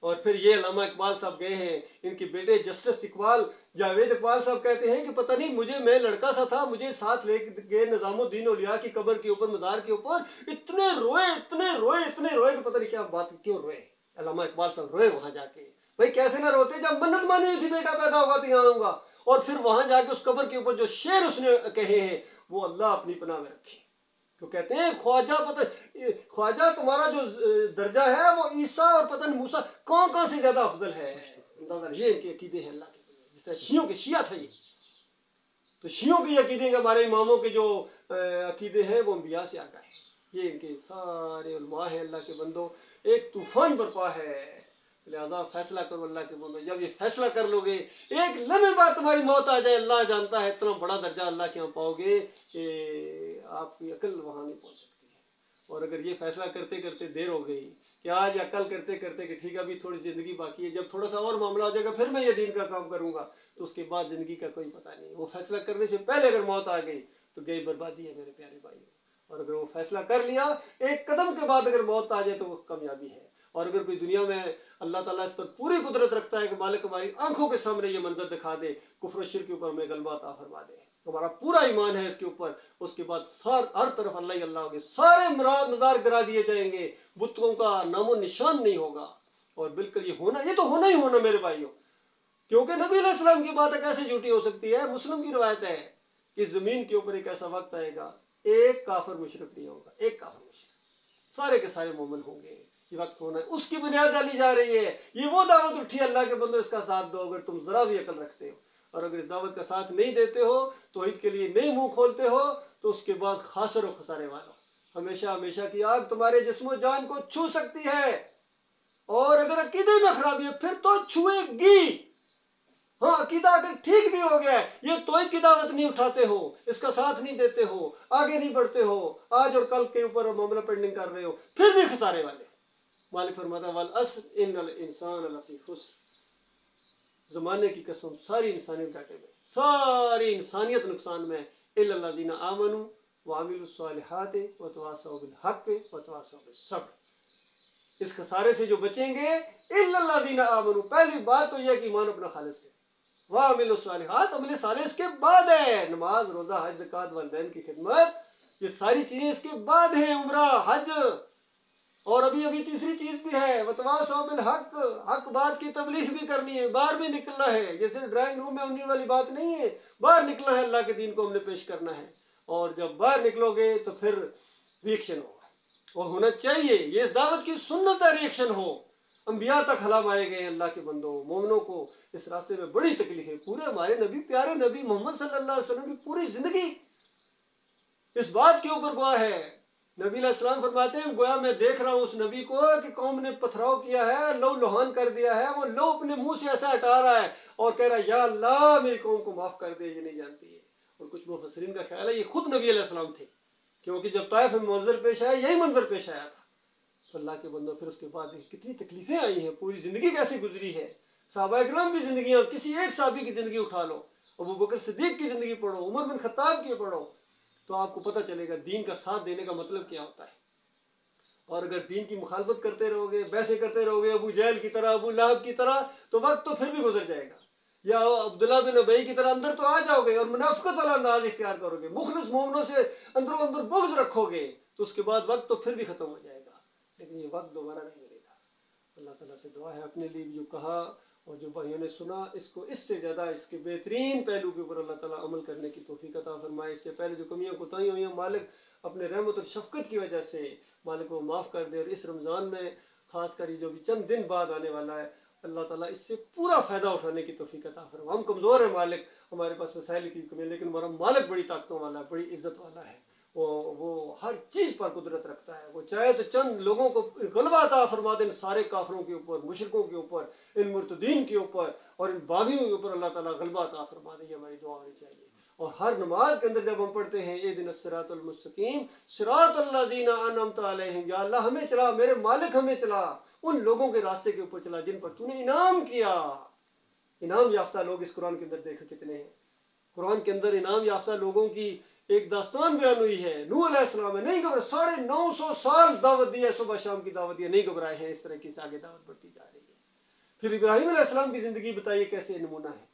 اور پھر یہ علامہ اقبال صاحب گئے ہیں، ان کے بیٹے جسٹس اقبال جاوید اقبال صاحب کہتے ہیں کہ پتہ نہیں مجھے، میں لڑکا سا تھا، مجھے ساتھ لے گئے نظام الدین اولیاء کی قبر کے اوپر، مزار کے اوپر، اتنے روئے اتنے روئے اتنے روئے کہ پتہ نہیں کیا بات، کیوں روئے. علامہ اقبال صاحب روئے وہاں جا کے. بھائی کیسے نہ روتے، جب منت مانی ہوئی تھی بیٹا پیدا ہوگا تو یہاں آؤں گا. اور پھر وہاں جا کے اس قبر کے اوپر جو شعر اس نے کہے ہیں وہ اللہ اپنی پناہ میں رکھے. تو کہتے ہیں خواجہ، پتہ خواجہ تمہارا جو درجہ ہے وہ عیسیٰ اور پتہ نہیں موسیٰ کون سے زیادہ افضل ہے. یہ ان کے عقیدے ہیں اللہ کے، جس طرح شیعوں کے شیعہ تھا. یہ تو شیعوں کے عقیدے ہیں، ہمارے اماموں کے جو عقیدے ہیں وہ انبیاء سے آگاہ ہیں. یہ ان کے سارے علماء ہیں اللہ کے بندوں. ایک طوفان برپا ہے، لہذا فیصلہ کرو اللہ کے بندوں. جب یہ فیصلہ کر لو گے، ایک لمحے بعد تمہاری موت آ جائے، اللہ جانتا ہے اتنا بڑا درجہ اللہ کے یہاں پاؤ گے کہ آپ کی عقل وہاں نہیں پہنچ سکتی ہے. اور اگر یہ فیصلہ کرتے کرتے دیر ہو گئی کہ آج یا کل کرتے کرتے کہ ٹھیک ہے ابھی تھوڑی زندگی باقی ہے، جب تھوڑا سا اور معاملہ ہو جائے گا پھر میں یہ دین کا کام کروں گا، تو اس کے بعد زندگی کا کوئی پتہ نہیں. وہ فیصلہ کرنے سے پہلے اگر موت آ گئی تو گئی بربادی ہے میرے پیارے بھائیوں. اور اگر وہ فیصلہ کر لیا، ایک قدم کے بعد اگر موت آ جائے تو وہ کامیابی ہے. اور اگر کوئی دنیا میں اللہ تعالیٰ اس پر پوری قدرت رکھتا ہے کہ مالک ہماری آنکھوں کے سامنے یہ منظر دکھا دے، کفر و شرک کے اوپر ہمیں غلبہ عطا فرما دے، ہمارا پورا ایمان ہے اس کے اوپر، اس کے بعد ہر طرف اللہ ہی اللہ ہوگے، سارے مزار گرا دیے جائیں گے، بتوں کا نام و نشان نہیں ہوگا. اور بالکل یہ تو ہونا ہی ہونا میرے بھائیوں، کیونکہ نبی علیہ السلام کی بات کیسے جھوٹی ہو سکتی ہے. مسلم کی روایت ہے کہ زمین کے اوپر ایک ایسا وقت آئے گا ایک کافر مشرک نہیں ہوگا، ایک کافر مشرک، سارے کے سارے مومن ہوں گے. یہ وقت ہونا ہے، اس کی بنیاد ڈالی جا رہی ہے. یہ وہ دعوت اٹھی اللہ کے بندو، اس کا ساتھ دو اگر تم ذرا بھی عقل رکھتے ہو. اور اگر اس دعوت کا ساتھ نہیں دیتے ہو، توحید کے لیے نہیں منہ کھولتے ہو، تو اس کے بعد خاسر و خسارے والو. ہمیشہ ہمیشہ کی آگ تمہارے جسم و جان کو چھو سکتی ہے. اور اگر عقیدے میں خرابی ہے پھر تو چھوئے گی. ہاں عقیدہ اگر ٹھیک بھی ہو گیا ہے، یہ توحید کی دعوت نہیں اٹھاتے ہو، اس کا ساتھ نہیں دیتے ہو، آگے نہیں بڑھتے ہو، آج اور کل کے اوپر معاملہ پینڈنگ کر رہے ہو، پھر بھی خسارے والے. مالک فرماتا ہے والعصر ان الانسان لفی خسر، زمانے کی قسم ساری انسانیت گھاٹے میں، ساری انسانیت نقصان میں، الا الذین آمنوا وعملوا الصالحات وتواصوا بالحق وتواصوا بالصبر. اس خسارے سے جو بچیں گے الا الذین آمنوا، پہلی بات تو یہ کہ ایمان اپنا خالص ہے، وعملوا الصالحات، عمل صالح اس کے بعد ہے، نماز روزہ حج زکوٰۃ والدین کی خدمت، یہ ساری چیزیں اس کے بعد ہیں، عمرہ حج. اور ابھی تیسری چیز بھی ہے وتواصوا بالحق، حق بات کی تبلیغ بھی کرنی ہے، باہر بھی نکلنا ہے. یہ صرف ڈرائنگ روم میں ہونے والی بات نہیں ہے، باہر نکلنا ہے، اللہ کے دین کو ہم نے پیش کرنا ہے. اور جب باہر نکلو گے تو پھر ریئیکشن ہوگا، اور ہونا چاہیے. یہ اس دعوت کی سنت ہے، ریئیکشن ہو. انبیاء تک ہلا مارے گئے ہیں اللہ کے بندوں، مومنوں کو اس راستے میں بڑی تکلیف ہے. پورے ہمارے نبی، پیارے نبی محمد صلی اللہ علیہ وسلم کی پوری زندگی اس بات کے اوپر گواہ ہے نبی علیہ السلام فرماتے ہیں گویا میں دیکھ رہا ہوں اس نبی کو کہ قوم نے پتھراؤ کیا ہے، لو لہان کر دیا ہے، وہ لو اپنے منہ سے ایسا ہٹا رہا ہے اور کہہ رہا ہے یا اللہ میری قوم کو معاف کر دے، یہ نہیں جانتی ہے۔ اور کچھ مفسرین کا خیال ہے یہ خود نبی علیہ السلام تھے، کیونکہ جب طائف میں منظر پیش آیا یہی منظر پیش آیا تھا۔ تو اللہ کے بندوں پھر اس کے بعد کتنی تکلیفیں آئی ہیں، پوری زندگی کیسے گزری ہے، صحابہ کرام کی زندگیاں، کسی ایک صحابی کی زندگی اٹھا لو، ابو بکر صدیق کی زندگی پڑھو، عمر بن خطاب کی پڑھو، تو آپ کو پتہ چلے گا دین کا ساتھ دینے کا مطلب کیا ہوتا ہے۔ اور اگر دین کی مخالفت کرتے رہو گے، بحثیں کرتے رہو گے ابو جہل کی طرح، ابو لہب کی طرح، تو وقت تو پھر بھی گزر جائے گا، یا عبداللہ بن ابی کی طرح اندر تو آ جاؤ گے اور منافقت والا انداز اختیار کرو گے، مخلص مومنوں سے اندروں اندر بغض رکھو گے، تو اس کے بعد وقت تو پھر بھی ختم ہو جائے گا، لیکن یہ وقت دوبارہ نہیں ملے گا۔ اللہ تعالیٰ سے دعا ہے اپنے لیے جو کہا اور جو بھائیوں نے سنا، اس کو اس سے زیادہ اس کے بہترین پہلو کے اوپر اللہ تعالیٰ عمل کرنے کی توفیق عطا فرمائے۔ اس سے پہلے جو کمیاں کوتاہیاں ہوئی ہیں مالک اپنے رحمت اور شفقت کی وجہ سے مالک کو معاف کر دے، اور اس رمضان میں خاص کر یہ جو بھی چند دن بعد آنے والا ہے اللہ تعالیٰ اس سے پورا فائدہ اٹھانے کی توفیق عطا فرمائے۔ ہم کمزور ہیں مالک، ہمارے پاس وسائل کی کمی ہے، لیکن ہمارا مالک بڑی طاقتوں والا ہے، بڑی عزت والا ہے، وہ ہر چیز پر قدرت رکھتا ہے، وہ چاہے تو چند لوگوں کو غلبہ عطا فرما دے ان سارے کافروں کے اوپر، مشرکوں کے اوپر، ان مرتدین کے اوپر اور ان باغیوں کے اوپر اللہ تعالیٰ غلبہ عطا فرما دے، یہ ہماری دعا ہونی چاہیے۔ اور ہر نماز کے اندر جب ہم پڑھتے ہیں اہدنا الصراط المستقیم صراط الذین انعمت علیہم، یا اللہ ہمیں چلا، میرے مالک ہمیں چلا، ان لوگوں کے راستے کے اوپر چلا جن پر تو نے انعام کیا۔ انعام یافتہ لوگ اس قرآن کے اندر دیکھو کتنے ہیں، قرآن کے اندر انعام یافتہ لوگوں کی ایک داستان بیان ہوئی ہے۔ نوح علیہ السلام ہے، نہیں گھبرائے، 950 سال دعوت دی ہے، صبح شام کی دعوت دی ہے، نہیں گھبرائے ہیں، اس طرح کی سے آگے دعوت بڑھتی جا رہی ہے۔ پھر ابراہیم علیہ السلام کی زندگی بتائیے کیسے نمونہ ہے،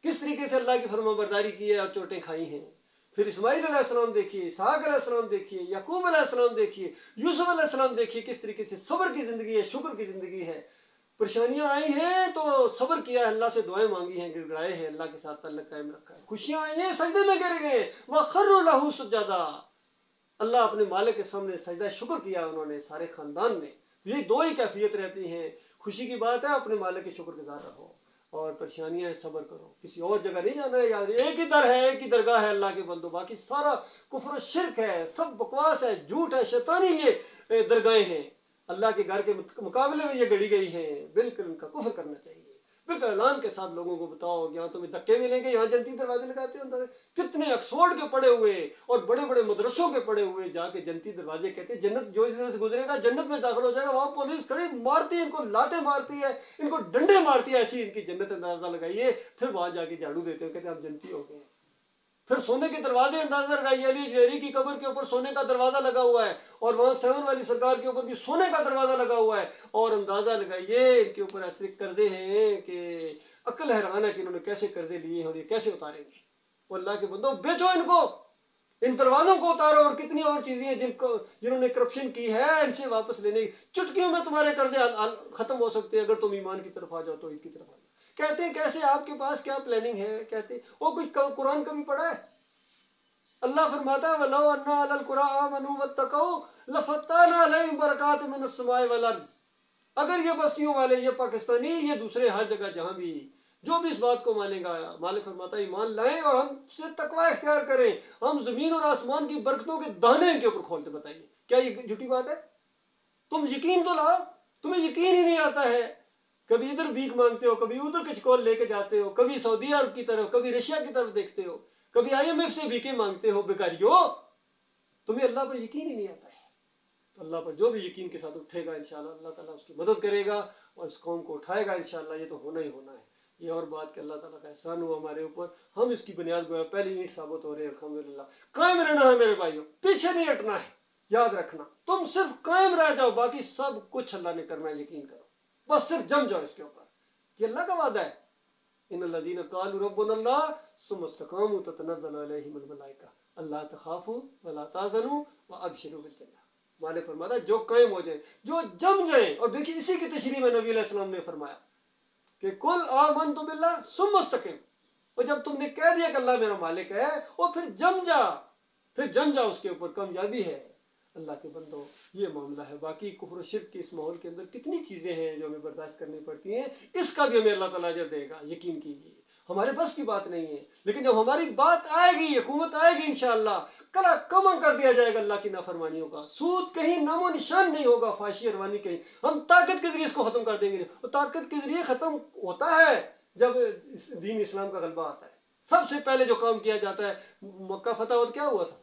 کس طریقے سے اللہ کی فرما برداری کی ہے اور چوٹیں کھائی ہیں۔ پھر اسماعیل علیہ السلام دیکھیے، اسحاق علیہ السلام دیکھیے، یعقوب علیہ السلام دیکھیے، یوسف علیہ السلام دیکھیے، کس طریقے سے صبر کی زندگی ہے، شکر کی زندگی ہے۔ پریشانیاں آئی ہیں تو صبر کیا ہے، اللہ سے دعائیں مانگی ہیں، گڑ گڑائے ہیں، اللہ کے ساتھ تعلق قائم رکھا ہے۔ خوشیاں آئی ہیں، سجدے میں گر گئے، وَخَرُّوا لَهُ سُجَّدًا، اللہ اپنے مالک کے سامنے سجدہ شکر کیا انہوں نے، سارے خاندان نے۔ یہ دو ہی کیفیت رہتی ہیں، خوشی کی بات ہے اپنے مالک کے شکر گزار رہو، اور پریشانیاں ہیں صبر کرو، کسی اور جگہ نہیں جانا ہے، یار ایک ہی در ہے، ایک ہی درگاہ ہے اللہ کے بندو، باقی سارا کفر و شرک ہے، سب بکواس ہے، جھوٹ ہے، شیطانی یہ درگاہیں ہیں، اللہ کے گھر کے مقابلے میں یہ گڑی گئی ہیں، بالکل ان کا کفر کرنا چاہیے۔ بالکل اعلان کے ساتھ لوگوں کو بتاؤ، یہاں تمہیں دھکے ملیں گے، یہاں جنتی دروازے لگاتے ہیں، کتنے آکسفورڈ کے پڑھے ہوئے اور بڑے بڑے مدرسوں کے پڑھے ہوئے جا کے جنتی دروازے کہتے ہیں جنت جو ادھر سے گزرے گا جنت میں داخل ہو جائے گا، وہاں پولیس کھڑی مارتی ہے، ان کو لاتے مارتی ہے، ان کو ڈنڈے مارتی ہے، ایسی ان کی جنت اندازہ لگائیے، پھر وہاں جا کے جھاڑو دیتے ہیں، کہتے ہیں آپ جنتی ہو گئے ہیں۔ پھر سونے کے دروازے اندازہ لگائیے، علی جوہری کی قبر کے اوپر سونے کا دروازہ لگا ہوا ہے، اور وہاں 7 والی سرکار کے اوپر بھی سونے کا دروازہ لگا ہوا ہے، اور اندازہ لگائیے ان کے اوپر ایسے قرضے ہیں کہ عقل حیران ہے کہ انہوں نے کیسے قرضے لیے ہیں اور یہ کیسے اتاریں گے۔ وہ اللہ کے بندو بیچو ان کو، ان دروازوں کو اتارو، اور کتنی اور چیزیں ہیں جنہوں نے کرپشن کی ہے، ان سے واپس لینے چٹکیوں میں تمہارے قرضے ختم ہو سکتے ہیں اگر تم ایمان کی طرف آ جاؤ، توحید کی طرف آ جاؤ۔ کہتے ہیں کیسے، آپ کے پاس کیا پلاننگ ہے؟ کہتے ہیں وہ کچھ قرآن کبھی پڑھا ہے؟ اللہ فرماتا ہے وَلَوْ أَنَّ أَهْلَ الْقُرَىٰ آمَنُوا وَاتَّقَوْا لَفَتَّحْنَا عَلَيْهِمْ بَرَكَاتٍ مِّنَ السَّمَاءِ وَالْأَرْضِ، اگر یہ بستیوں والے، یہ پاکستانی، یہ دوسرے ہر جگہ جہاں بھی جو بھی اس بات کو مانے گا، مالک فرماتا ہے ایمان لائیں اور ہم سے تقوی اختیار کریں، ہم زمین اور آسمان کی برکتوں کے دانے ان کے اوپر کھولتے، بتائیے کیا یہ جھوٹی بات ہے؟ تم یقین تو لاؤ، تمہیں یقین ہی نہیں آتا ہے، کبھی ادھر بھیک مانگتے ہو، کبھی ادھر کچکول لے کے جاتے ہو، کبھی سعودی عرب کی طرف، کبھی رشیا کی طرف دیکھتے ہو، کبھی IMF سے بھیکیں مانگتے ہو، بیکاریو، تمہیں اللہ پر یقین ہی نہیں آتا ہے۔ تو اللہ پر جو بھی یقین کے ساتھ اٹھے گا انشاءاللہ اللہ تعالیٰ اس کی مدد کرے گا اور اس قوم کو اٹھائے گا انشاءاللہ، یہ تو ہونا ہی ہونا ہے۔ یہ اور بات کہ اللہ تعالیٰ کا احسان ہوا ہمارے اوپر، ہم اس کی بنیاد گویا پہلی اینٹ ثابت ہو رہے ہیں، الحمدللہ۔ قائم رہنا ہے میرے بھائیوں، پیچھے نہیں ہٹنا ہے، یاد رکھنا، تم صرف قائم رہ جاؤ، باقی سب کچھ اللہ نے کرنا ہے، یقین کرو، بس صرف جم جاؤ اس کے اوپر، یہ اللہ کا وعدہ ہے۔ ان الذین قالوا ربنا اللہ ثم استقاموا تتنزل علیہم الملائکہ الا تخافوا ولا تحزنوا وابشروا بالجنہ۔ مالک فرماتا ہے جو قائم ہو جائیں، جو جم جائیں، اور دیکھیے اسی کی تشریح میں نبی علیہ السلام نے فرمایا کہ کل آمنت باللہ ثم استقم، اور جب تم نے کہہ دیا کہ اللہ میرا مالک ہے، اور پھر جم جا، پھر جم جا، اس کے اوپر کامیابی ہے۔ اللہ کے بندو یہ معاملہ ہے، باقی کفر و شرک کے اس ماحول کے اندر کتنی چیزیں ہیں جو ہمیں برداشت کرنی پڑتی ہیں، اس کا بھی ہمیں اللہ تعالیٰ اجر دے گا، یقین کیجیے۔ ہمارے بس کی بات نہیں ہے، لیکن جب ہماری بات آئے گی، حکومت آئے گی انشاءاللہ، کلا کما کر دیا جائے گا اللہ کی نافرمانیوں کا، سود کہیں نام و نشان نہیں ہوگا، فحاشی اروانی کہیں، ہم طاقت کے ذریعے اس کو ختم کر دیں گے، اور طاقت کے ذریعے ختم ہوتا ہے جب دین اسلام کا غلبہ آتا ہے۔ سب سے پہلے جو کام کیا جاتا ہے، مکہ فتح اور کیا ہوا تھا؟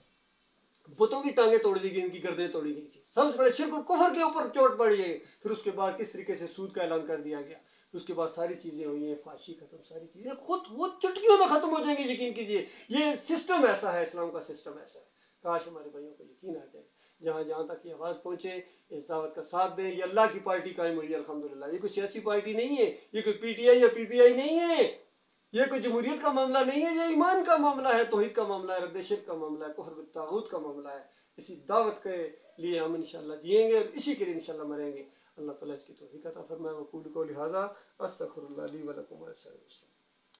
بتوں کی ٹانگیں توڑ دی گئی، ان کی گردنیں توڑی گئی تھی، سب سے بڑے شرک و کفر کے اوپر چوٹ پڑی ہے۔ پھر اس کے بعد کس طریقے سے سود کا اعلان کر دیا گیا، اس کے بعد ساری چیزیں ہوئی ہیں، فحاشی ختم، ساری چیزیں خود وہ چٹکیوں میں ختم ہو جائیں گی، یقین کیجیے۔ یہ سسٹم ایسا ہے، اسلام کا سسٹم ایسا ہے۔ کاش ہمارے بھائیوں کو یقین آ جائے، جہاں جہاں تک یہ آواز پہنچے اس دعوت کا ساتھ دیں۔ یہ اللہ کی پارٹی قائم ہوئی ہے الحمدللہ، یہ کوئی سیاسی پارٹی نہیں ہے، یہ کوئی پی ٹی آئی یا پی پی آئی نہیں ہے، یہ کوئی جمہوریت کا معاملہ نہیں ہے، یہ ایمان کا معاملہ ہے، توحید کا معاملہ ہے، رد شرک کا معاملہ ہے، کفر بالطاغوت کا معاملہ ہے۔ اسی دعوت کے لیے ہم انشاءاللہ جئیں گے اور اسی کے لیے انشاءاللہ مریں گے۔ اللہ تعالیٰ اس کی توفیق عطا فرمائے۔ وقول قولی ھذا استغفر اللہ لی ولکم ولسائر المسلمین۔